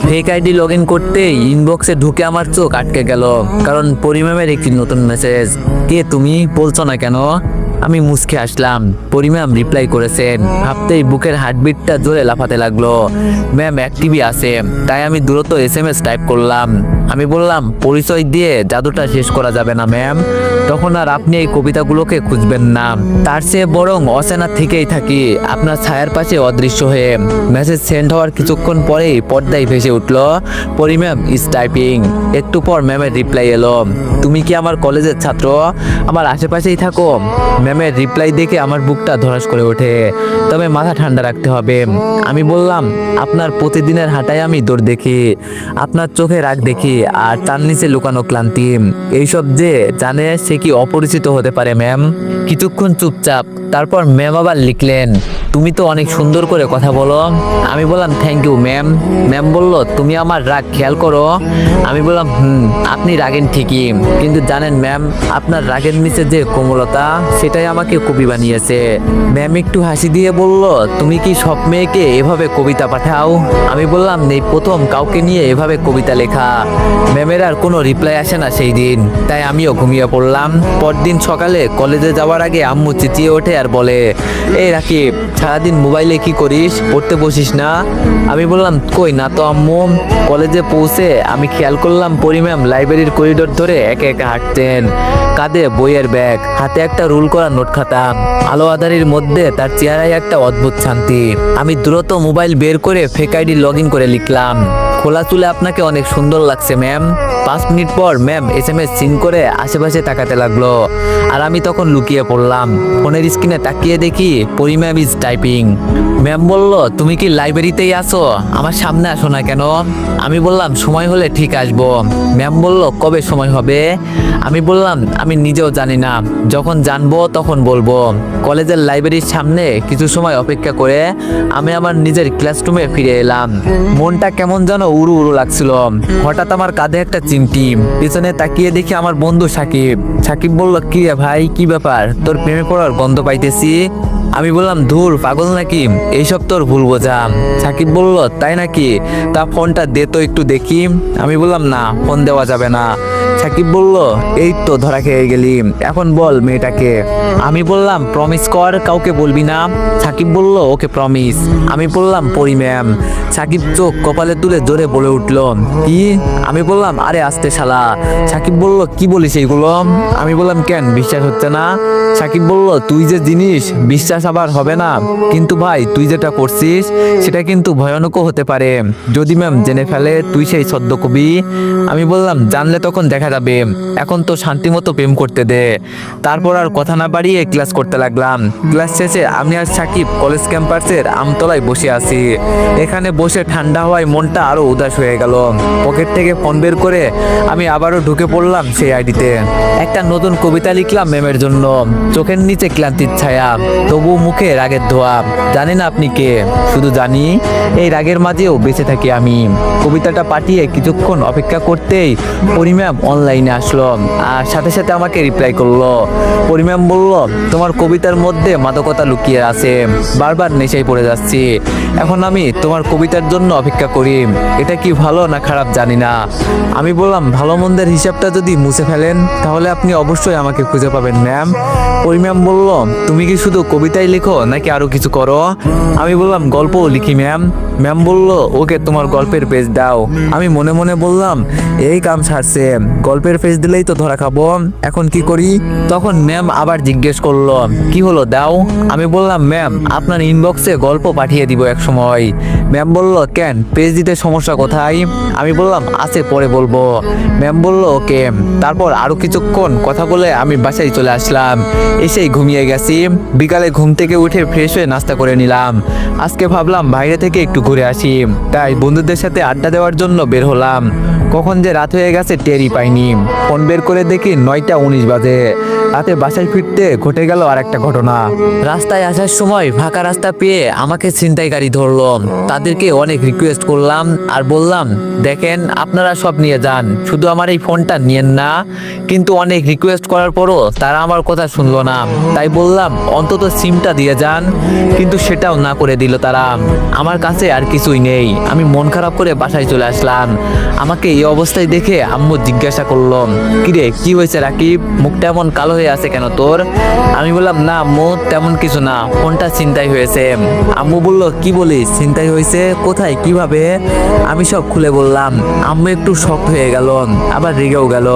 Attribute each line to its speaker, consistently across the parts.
Speaker 1: Fake ID log in করতেই ইনবক্সে ঢুকে আমার চোখ আটকে গেল, কারণ পরিম্যামের একটি নতুন মেসেজ। কে তুমি, বলছো না কেন? আমি মুচকে আসলাম। পরিম্যাম রিপ্লাই করেছেন। ভাবতেই বুকের হার্টবিটটা জোরে লাফাতে লাগলো। ম্যাম অ্যাক্টিভই আছে, তাই আমি দ্রুত SMS টাইপ করলাম। আমি বললাম, পরিচয় দিয়ে জাদুটা শেষ করা যাবে না ম্যাম। তখন আর আপনি এই কবিতাগুলোকে খুঁজবেন না, তার চেয়ে বরং অচেনা থেকেই থাকি আপনার ছায়ার পাশে অদৃশ্য হয়ে। মেসেজ সেন্ড হওয়ার কিছুক্ষণ পরেই পর্দায় ভেসে উঠল, পরিম্যাম ইজ টাইপিং। একটু পর ম্যামের রিপ্লাই এলো, তুমি কি আমার কলেজের ছাত্র? আমার আশেপাশেই থাকো? ম্যামের রিপ্লাই দেখে আমার বুকটা ধড়াস করে ওঠে, তবে মাথা ঠান্ডা রাখতে হবে। আমি বললাম, আপনার প্রতিদিনের হাঁটায় আমি দৌড় দেখি, আপনার চোখে রাগ দেখি, আর তার নিচে লুকানো ক্লান্তি। এইসব যে জানে সে কি অপরিচিত হতে পারে ম্যাম? কিছুক্ষণ চুপচাপ, তারপর ম্যাম আবার লিখলেন, তুমি তো অনেক সুন্দর করে কথা বলো। আমি বললাম, থ্যাংক ইউ ম্যাম। ম্যাম বলল, তুমি আমার রাগ খেয়াল করো? আমি বললাম, আপনি রাগেন ঠিকই, কিন্তু জানেন ম্যাম, আপনার রাগের নিচে যে কোমলতা, সেটাই আমাকে কবি বানিয়েছে। ম্যাম একটু হাসি দিয়ে বলল, তুমি কি সব মেয়েকে এভাবে কবিতা পাঠাও? আমি বললাম, নেই প্রথম কাউকে নিয়ে এভাবে কবিতা লেখা। ম্যামের আর কোনো রিপ্লাই আসে না সেই দিন, তাই আমিও ঘুমিয়ে পড়লাম। পরদিন সকালে কলেজে যাওয়ার আগে আম্মু চেঁচিয়ে ওঠে আর বলে, এই রাকিব, সারাদিন মোবাইলে কি করিস, পড়তে বসিস না? আমি বললাম, কই না তো আম্মু। কলেজে পৌঁছে আমি খেয়াল করলাম পরিম্যাম লাইব্রেরির করিডোর ধরে একে একে হাঁটতেন, কাঁধে বইয়ের ব্যাগ, হাতে একটা রুল করা নোট খাতা। আলো আঁধারির মধ্যে তার চেহারায় একটা অদ্ভুত শান্তি। আমি দ্রুত মোবাইল বের করে ফেক আইডি লগ ইন করে লিখলাম, খোলা চুলে আপনাকে অনেক সুন্দর লাগছে ম্যাম। 5 মিনিট পর ম্যাম SMS সিন করে আশেপাশে তাকাতে লাগলো, আর আমি তখন লুকিয়ে পড়লাম। ফোনের স্ক্রিনে তাকিয়ে দেখি পরিম্যাম ইজ টাইপিং। ম্যাম বলল, তুমি কি লাইব্রেরিতেই আছো? আমার সামনে আসো না কেন? আমি বললাম, সময় হলে ঠিক আসবো। ম্যাম বলল, কবে সময় হবে? আমি বললাম, আমি নিজেও জানি না, যখন জানবো তখন বলবো। কলেজের লাইব্রেরির সামনে কিছু সময় অপেক্ষা করে আমি আমার নিজের ক্লাসরুমে ফিরে এলাম। মনটা কেমন যেন উড়ু উড়ু লাগছিল। হঠাৎ আমার কাঁধে একটা চিমটি, পিছনে তাকিয়ে দেখি আমার বন্ধু সাকিব। সাকিব বলল, কি রে ভাই, কি ব্যাপার? তোর প্রেমে পড়ার গন্ধ পাইতেছি। আমি বললাম, ধুর, পাগল নাকি, এইসব তোর ভুল বোঝা। সাকিব বলল, তাই নাকি? তা ফোনটা দে তো একটু দেখি। আমি বললাম, না, ফোন দেওয়া যাবে না। সাকিব বলল, এই তো ধরা খেয়ে গেলি, এখন বল মেয়েটাকে। আমি বললাম, প্রমিস কর, কাউকে বলবি না। সাকিব বলল, ওকে প্রমিস। আমি বললাম, পরি ম্যাম। সাকিব চোখ কপালে তুলে জোরে বলে উঠল, কি? আমি বললাম, আরে আস্তে শালা। সাকিব বলল, কি বলিস এইগুলো? আমি বললাম, কেন, বিশ্বাস হচ্ছে না? সাকিব বলল, তুই যে জিনিস, বিশ্বাস আবার হবে না। কিন্তু ভাই, তুই যেটা করছিস সেটা কিন্তু ভয়ানকও হতে পারে, যদি ম্যাম জেনে ফেলে তুই সেই সদ্য কবি। আমি বললাম, জানলে তখন দেখা যাবে, এখন তো শান্তি মতো প্রেম করতে দে। তারপর আর কথা না বাড়িয়ে ক্লাস করতে লাগলাম। ক্লাস শেষে আমি আর সাকিব কলেজ ক্যাম্পাসের আমতলায় বসে আছি। এখানে বসে ঠান্ডা হওয়ায় মনটা আরো উদাস হয়ে গেল। পকেট থেকে ফোন বের করে আমি আবারও ঢুকে পড়লাম সেই আইডিতে। একটা নতুন কবিতা লিখলাম ম্যামের জন্য। চোখের নিচে ক্লান্তির ছায়া, তবু মুখে রাগের ধোয়া। জানি না আপনি কে, শুধু জানি এই রাগের মাঝেও বেঁচে থাকি আমি। কবিতাটা পাঠিয়ে কিছুক্ষণ অপেক্ষা করতেই পরিম্যাম অনলাইনে আসলো, আর সাথে সাথে আমাকে রিপ্লাই করলো। পরিম্যাম বলল, তোমার কবিতার মধ্যে মাদকতা লুকিয়ে আছে, বারবার নেশায় পড়ে যাচ্ছি। এখন আমি তোমার কবিতার জন্য অপেক্ষা করি। এটা কি ভালো না খারাপ জানি না। আমি বললাম, ভালো মন্দের হিসাবটা যদি মুছে ফেলেন তাহলে আপনি অবশ্যই আমাকে খুঁজে পাবেন ম্যাম। পরিম্যাম বলল, তুমি কি শুধু কবিতাই লেখো নাকি আরো কিছু করো? আমি বললাম, গল্পও লিখি ম্যাম। ম্যাম বলল, ওকে, তোমার গল্পের পেজ দাও। আমি মনে মনে বললাম, এই কাম ছাড়ছে, গল্পের পেজ দিলেই তো ধরা খাবো, এখন কি করি? তখন ম্যাম আবার জিজ্ঞেস করলো, কি হলো, দাও। আমি বললাম, ম্যাম, আপনার ইনবক্সে গল্প পাঠিয়ে দিব এক সময়। ম্যাম বলল, কেন, পেজ দিতে সমস্যা কোথায়? আমি বললাম, আছে, পরে বলবো। ম্যাম বলল, ওকে। তারপর আরো কিছুক্ষণ কথা বলে আমি বাসায় চলে আসলাম। এসেই ঘুমিয়ে গেছি। বিকালে ঘুম থেকে উঠে ফ্রেশ হয়ে নাস্তা করে নিলাম। আজকে ভাবলাম বাইরে থেকে একটু ঘুরে আসি, তাই বন্ধুদের সাথে আড্ডা দেওয়ার জন্য বের হলাম।
Speaker 2: কখন যে রাত হয়ে গেছে টেরই পাইনি। ফোন বের করে দেখি 9টা 19 বাজে। রাতে বাসায় ফিরতে ঘটে গেল আর একটা ঘটনা।
Speaker 1: রাস্তায় আসার সময় ফাঁকা রাস্তা পেয়ে আমাকে ছিনতাইকারী ধরলো। তাদেরকে অনেক রিকোয়েস্ট করলাম আর বললাম, দেখেন আপনারা সব নিয়ে যান, শুধু আমার এই ফোনটা নিয়েন না। কিন্তু অনেক রিকোয়েস্ট করার পরও তারা আমার কথা শুনলো না। তাই বললাম অন্তত সিমটা দিয়ে যান, কিন্তু সেটাও না করে দিল তারা। আমার কাছে আর কিছুই নেই। আমি মন খারাপ করে বাসায় চলে আসলাম। আমাকে এই অবস্থায় দেখে আম্মু জিজ্ঞাসা করলো, কিরে কি হয়েছে রাকিব, মুখটা এমন কালো হয়ে আছে কেন তোর? আমি বললাম, না আম্মু তেমন কিছু না, ফোনটা ছিনতাই হয়েছে। আম্মু বলল, কি বলিস, ছিনতাই হয়েছে? কোথায়, কিভাবে? আমি সব খুলে বললাম। আম্মু একটু শক্ট হয়ে গেল, আবার রেগেও গেল।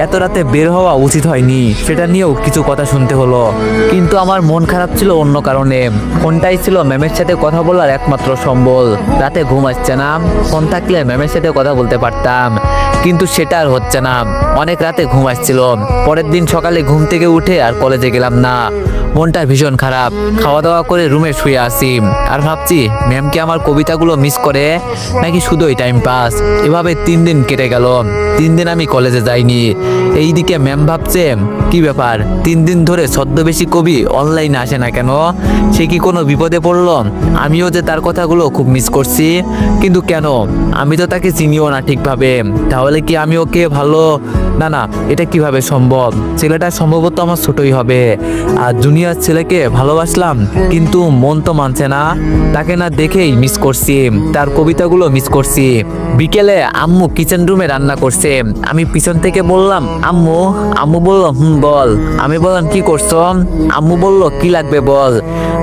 Speaker 1: এত রাতে বের হওয়া উচিত হয়নি, সেটা নিয়েও কিছু কথা শুনতে হলো। কিন্তু আমার মন খারাপ ছিল অন্য কারণে। ফোনটাই ছিল ম্যামের সাথে কথা বলার একমাত্র সম্বল। রাতে ঘুম আসছে না, ফোন থাকলে ম্যামের সাথে কথা বলতে পারতাম, কিন্তু সেটা আর হচ্ছে না। অনেক রাতে ঘুম আসছিল। পরের দিন সকালে ঘুম থেকে উঠে আর কলেজে গেলাম না। মনটা ভীষণ খারাপ। খাওয়া দাওয়া করে রুমে শুয়ে আসি আর ভাবছি, ম্যাম কি আমার কবিতাগুলো মিস করে নাকি শুধুই টাইম পাস? এভাবে 3 দিন কেটে গেল। 3 দিন আমি কলেজে যাইনি। এইদিকে ম্যাম ভাবছে, কি ব্যাপার, 3 দিন ধরে ছদ্মবেশী কবি অনলাইনে আসে না কেন? সে কি কোনো বিপদে পড়লো? আমিও যে তার কথাগুলো খুব মিস করছি, কিন্তু কেন? আমি তো তাকে চিনিও না ঠিকভাবে। তাহলে কি আমি ওকে ভালো, না না, এটা কিভাবে সম্ভব? ছেলেটা সম্ভবত আমার ছোটই হবে। আর জুনিয়র ছেলেকে ভালোবাসলাম, কিন্তু মন তো মানছে না। তাকে না দেখেই মিস করছি, তার কবিতাগুলো মিস করছি। বিকেলে আম্মু কিচেন রুমে রান্না করছে। আমি পিছন থেকে বললাম, আম্মু। আম্মু বলল, বল। আমি বললাম, কি করছো? আম্মু বলল, কি লাগবে বল।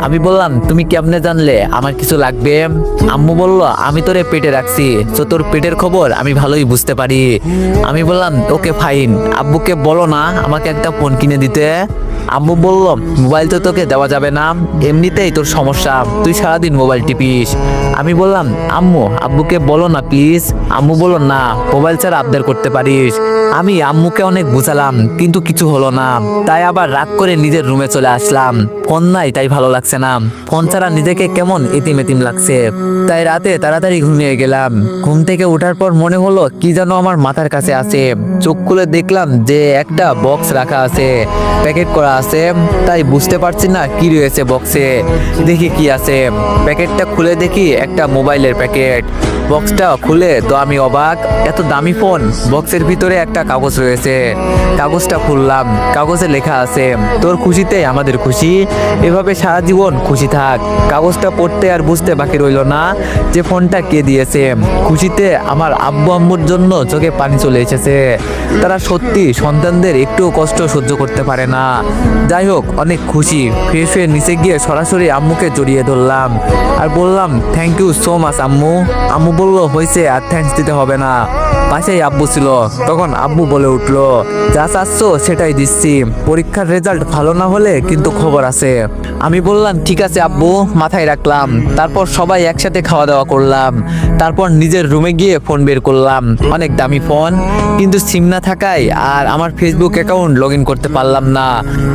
Speaker 1: আমি বললাম, তুমি কেমনে জানলে আমার কিছু লাগবে? আম্মু বলল, আমি তোরে পেটে রাখছি, তো তোর পেটের খবর আমি ভালোই বুঝতে পারি। আমি বললাম, ওকে ফাইন, আব্বুকে বলো না আমাকে একটা ফোন কিনে দিতে। আম্মু বলল, মোবাইল তো তোকে দেওয়া যাবে না, এমনিতেই তোর সমস্যা, তুই সারাদিন মোবাইল টিপিস। আমি বললাম, আম্মু আব্বুকে বলো না প্লিজ। আম্মু বলল, না, মোবাইল ছাড়া আবদার করতে পারিস। আমি আম্মুকে অনেক বুঝালাম, কিন্তু কিছু হলো না। তাই আবার রাগ করে নিজের রুমে চলে আসলাম। ফোন নাই তাই ভালো লাগছে না, ফোন ছাড়া নিজেকে কেমন এতিম এতিম লাগছে। তাই রাতে তাড়াতাড়ি ঘুমিয়ে গেলাম। ঘুম থেকে ওঠার পর মনে হলো কি যেন আমার মাথার কাছে আছে। চোখ খুলে দেখলাম যে একটা বক্স রাখা আছে, প্যাকেট করা আছে। তাই বুঝতে পারছি না কি রয়েছে বক্সে। দেখি কি আছে। প্যাকেটটা খুলে দেখি একটা মোবাইলের প্যাকেট। বক্সটা খুলে তো আমি অবাক, এত দামি ফোন, বক্সের ভিতরে একটা কাগজ রয়েছে। কাগজটা খুললাম, কাগজে লেখা আছে, তোর খুশিতে আমাদের খুশি, এভাবে সারা জীবন খুশি থাক। কাগজটা পড়তে আর বুঝতে বাকি রইল না যে ফোনটা কে দিয়েছে। খুশিতে আমার আব্বু আম্মুর জন্য চোখে পানি চলে এসেছে। তারা সত্যি সন্তানদের একটু কষ্ট সহ্য করতে পারে না। যাই হোক, অনেক খুশি। ফ্রেশ হয়ে নিচে গিয়ে সরাসরি আম্মুকে জড়িয়ে ধরলাম আর বললাম, থ্যাংক ইউ সো মাচ আম্মু। আম্মু বলল, হয়েছে, আর থ্যাঙ্কস দিতে হবে না। পাশেই আব্বু ছিল। তখন আব্বু বলে উঠলো, যা চাচ্ছ সেটাই দিচ্ছি, পরীক্ষার রেজাল্ট ভালো না হলে কিন্তু খবর আছে। আমি বললাম, ঠিক আছে আব্বু, মাথায় রাখলাম। তারপর সবাই একসাথে খাওয়া দাওয়া করলাম। তারপর নিজের রুমে গিয়ে ফোন বের করলাম, অনেক দামি ফোন, কিন্তু সিম না থাকায় আর আমার ফেসবুক অ্যাকাউন্ট লগ ইন করতে পারলাম না।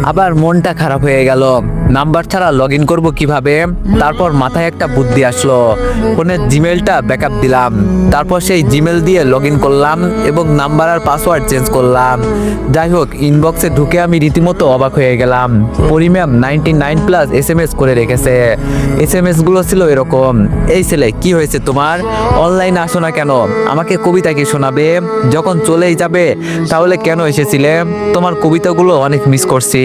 Speaker 1: আবার মনটা খারাপ হয়ে গেল, নাম্বার ছাড়া লগ ইন করবো কিভাবে? তারপর মাথায় একটা বুদ্ধি আসলো, ফোনের জিমেলটা ব্যাকআপ দিলাম। তারপর সেই জিমেল দিয়ে লগ ইন করলাম এবং নাম্বার আর পাসওয়ার্ড চেঞ্জ করলাম। যাই হোক, ইনবক্সে ঢুকে আমি রীতিমতো অবাক হয়ে গেলাম। পরিম্যাম 99+ SMS করে রেখেছে। SMS গুলো ছিল এরকম, এই ছেলে কি হয়েছে তোমার, অনলাইনে আসো না কেন? আমাকে কবিতা কি শোনাবে? যখন চলেই যাবে তাহলে কেন এসেছিলে? তোমার কবিতাগুলো অনেক মিস করছি,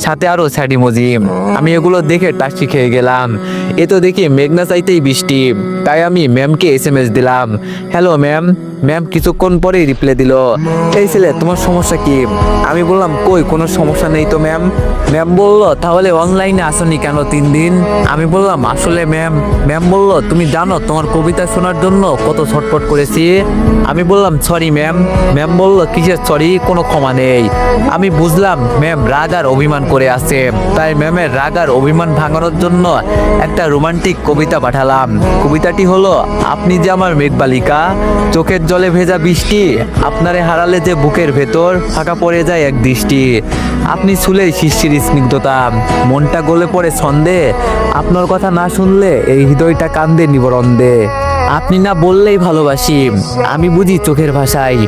Speaker 1: সাথে আরো স্যাড ইমোজি। আমি এগুলো দেখে টাস্টি খেয়ে গেলাম। এ তো দেখি মেঘনা চাইতেই বৃষ্টি। তাই আমি ম্যামকে SMS দিলাম, হ্যালো ম্যাম। ম্যাম কিছুক্ষণ পরেই রিপ্লাই দিল, এই ছেলে তোমার সমস্যা কি? আমি বললাম, কই কোনো সমস্যা নেই তো ম্যাম। ম্যাম বলল, তাহলে অনলাইনে আসনি কেন 3 দিন? আমি বললাম, আসলে ম্যাম। ম্যাম বলল, তুমি জানো তোমার কবিতা শোনার জন্য কত ছটফট করেছি? আমি বললাম, সরি ম্যাম। ম্যাম বলল, কিসের সরি, কোনো ক্ষমা নেই। আমি বুঝলাম ম্যাম রাগ আর আর অভিমান করে আছে। তাই ম্যামের রাগ আর অভিমান ভাঙানোর জন্য একটা রোমান্টিক কবিতা পাঠালাম। কবিতাটি হলো, আপনি যে আমার মেঘবালিকা, চোখের জলে ভেজা বৃষ্টি, আপনারে হারালে যে বুকের ভেতর ফাঁকা পড়ে যায় এক দৃষ্টি, আপনি ছুলেই শিশির স্নিগ্ধতা, মনটা গলে পড়ে ছন্দে, আপনার কথা না শুনলে এই হৃদয়টা কান্দে নিবরন্দে। আপনি না বললেই ভালোবাসি, আমি বুঝি চোখের ভাষায়,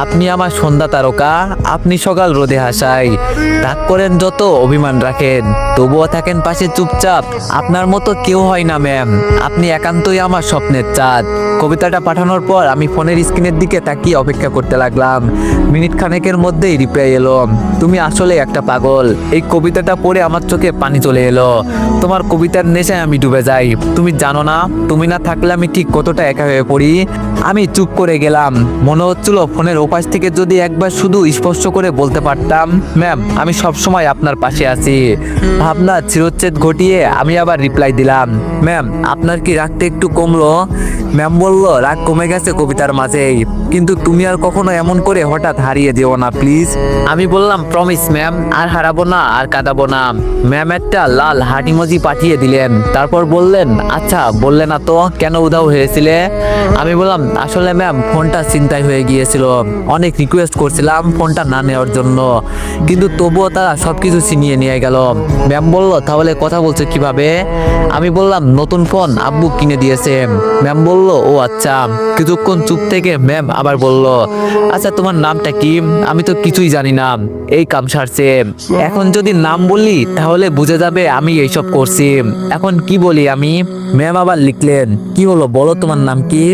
Speaker 1: আপনি আমার সন্ধ্যা তারকা, আপনি সকাল রোদে হাসায়। রাগ করেন যত, অভিমান রাখেন, তবুও থাকেন পাশে চুপচাপ, আপনার মতো কেউ হয় না ম্যাম, আপনি একান্তই আমার স্বপ্নের চাঁদ। কবিতাটা পাঠানোর পর আমি ফোনের স্ক্রিনের দিকে তাকিয়ে অপেক্ষা করতে লাগলাম। মিনিট খানেকের মধ্যেই রিপ্লাই এলো, তুমি আসলে একটা পাগল। এই কবিতাটা পড়ে আমার চোখে পানি চলে এলো। তোমার কবিতার নেশায় আমি ডুবে যাই। তুমি জানো না, তুমি না থাকলে আমি ঠিক কতটা একা হয়ে পড়ি। আমি চুপ করে গেলাম। মনে হচ্ছিল ফোনের ওপাশ থেকে যদি একবার শুধু স্পষ্ট করে বলতে পারতাম, ম্যাম আমি সবসময় আপনার পাশে আছি। ভাবনা চিরচ্ছেদ ঘটিয়ে আমি আবার রিপ্লাই দিলাম, ম্যাম আপনার কি রাগটা একটু কমলো? ম্যাম বলল, রাগ কমে গেছে কবিতার মাঝেই, কিন্তু তুমি আর কখনো এমন করে হঠাৎ হারিয়ে যেও না প্লিজ। আমি বললাম, প্রমিস ম্যাম, আর হারাবো না, আর কাঁদাবো না। ম্যাম একটা লাল হার্ট ইমোজি পাঠিয়ে দিলেন। তারপর বললেন, আচ্ছা বললে না তো কেন উধাও হয়েছিলে? আমি বললাম, আসলে ম্যাম ফোনটা ছিনতাই হয়ে গিয়েছিল। অনেক রিকোয়েস্ট করছিলাম ফোনটা না নেওয়ার জন্য, কিন্তু তবুও তারা সবকিছু ছিনিয়ে নিয়ে গেল। ম্যাম বলল, তাহলে কথা বলছো কিভাবে? আমি বললাম, নতুন ফোন আব্বু কিনে দিয়েছে। ম্যাম বলল, ও আচ্ছা। কিছুক্ষণ চুপ থেকে ম্যাম আবার বলল, আচ্ছা তোমার নামটা কি? আমি তো কিছুই জানি না, এই কাম সারছে। এখন যদি নাম বলি তাহলে বুঝে যাবে আমি এইসব করছি। এখন কি বলি আমি? ম্যাম আবার লিখলেন, কি হলো বলো, তোমার নাম কি?